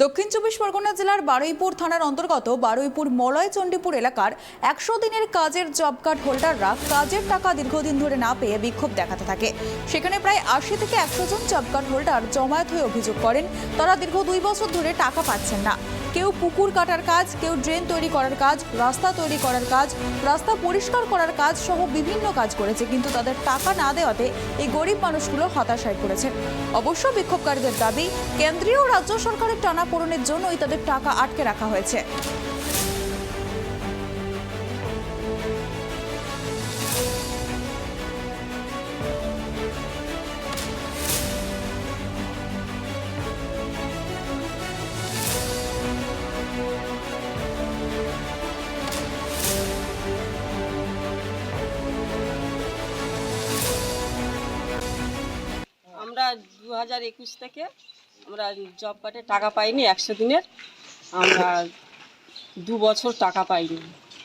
দক্ষিণ চব্বিশ পরগনা জেলার বারুইপুর থানার অন্তর্গত বারুইপুর মলয়চণ্ডীপুর এলাকার 100 দিনের কাজের জব কার্ড হোল্ডাররা কাজের টাকা দীর্ঘদিন ধরে না পেয়ে বিক্ষোভ দেখাতে থাকে। সেখানে প্রায় 80 থেকে 100 জন জব কার্ড হোল্ডার জমায়েত হয়ে অভিযোগ করেন তারা দীর্ঘ 2 বছর ধরে টাকা পাচ্ছেন না। কেউ পুকুর কাটার কাজ, কেউ ড্রেন তৈরি করার কাজ, রাস্তা তৈরি করার কাজ, রাস্তা পরিষ্কার করার কাজ সহ বিভিন্ন কাজ করেছে, কিন্তু তাদের টাকা না দেওয়াতে এই গরিব মানুষগুলো হতাশায় পড়েছেন। অবশ্য বিক্ষোভকারীদের দাবি, কেন্দ্রীয় ও রাজ্য সরকারের টানাপোড়েনের জন্যই তাদের টাকা আটকে রাখা হয়েছে। আমরা 2021 থেকে আমরা জব কার্ডে টাকা পাইনি। 100 দিনের আমরা 2 বছর টাকা পাইনি।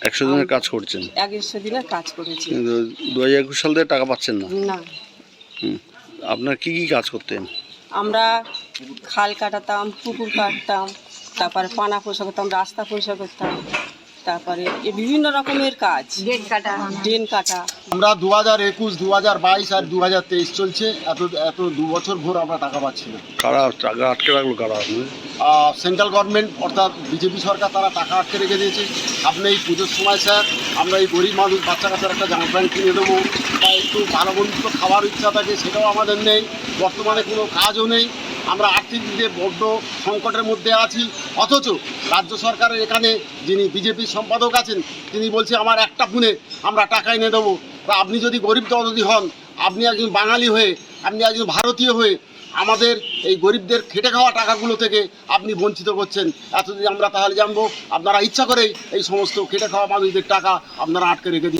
100 দিনের কাজ করছেন? 100 দিনের কাজ করেছি, কিন্তু 2021 সাল থেকে টাকা পাচ্ছেন না। না। আপনার কি কি কাজ করতেন? আমরা খাল কাটাতাম, পুকুর কাটতাম, তারপরে পানা পরিষ্কার করতাম, রাস্তা পরিষ্কার করতাম, তারপরে বিভিন্ন রকমের কাজ, ড্রেন কাটা। আমরা 2021, 2022 আর 2023 চলছে, এত 2 বছর ভোর আমরা টাকা পাচ্ছি না। কারা টাকা আটকে রাখলো? কারা? সেন্ট্রাল গভর্নমেন্ট অর্থাৎ বিজেপি সরকার, তারা টাকা আটকে রেখে দিয়েছে। আপনি এই পুজোর সময় স্যার, আমরা এই গরিব মানুষ বাচ্চা কাচ্চার একটা জামা প্যান্ট কিনে দেবো বা একটু ভালো মন্দির খাওয়ার ইচ্ছা থাকে, সেটাও আমাদের নেই। বর্তমানে কোনো কাজও নেই, আমরা আর্থিক দিকে বড্ড সংকটের মধ্যে আছি। অথচ রাজ্য সরকারের এখানে যিনি বিজেপির সম্পাদক আছেন, তিনি বলছে আমার একটা ফোনে আমরা টাকা এনে দেবো। তা আপনি যদি গরিব দরদি হন, আপনি একজন বাঙালি হয়ে, আপনি একজন ভারতীয় হয়ে আমাদের এই গরিবদের খেটে খাওয়া টাকাগুলো থেকে আপনি বঞ্চিত করছেন। এতদিন আমরা তাহলে জানবো আপনারা ইচ্ছা করেই এই সমস্ত খেটে খাওয়া মানুষদের টাকা আপনারা আটকে রেখে দিন।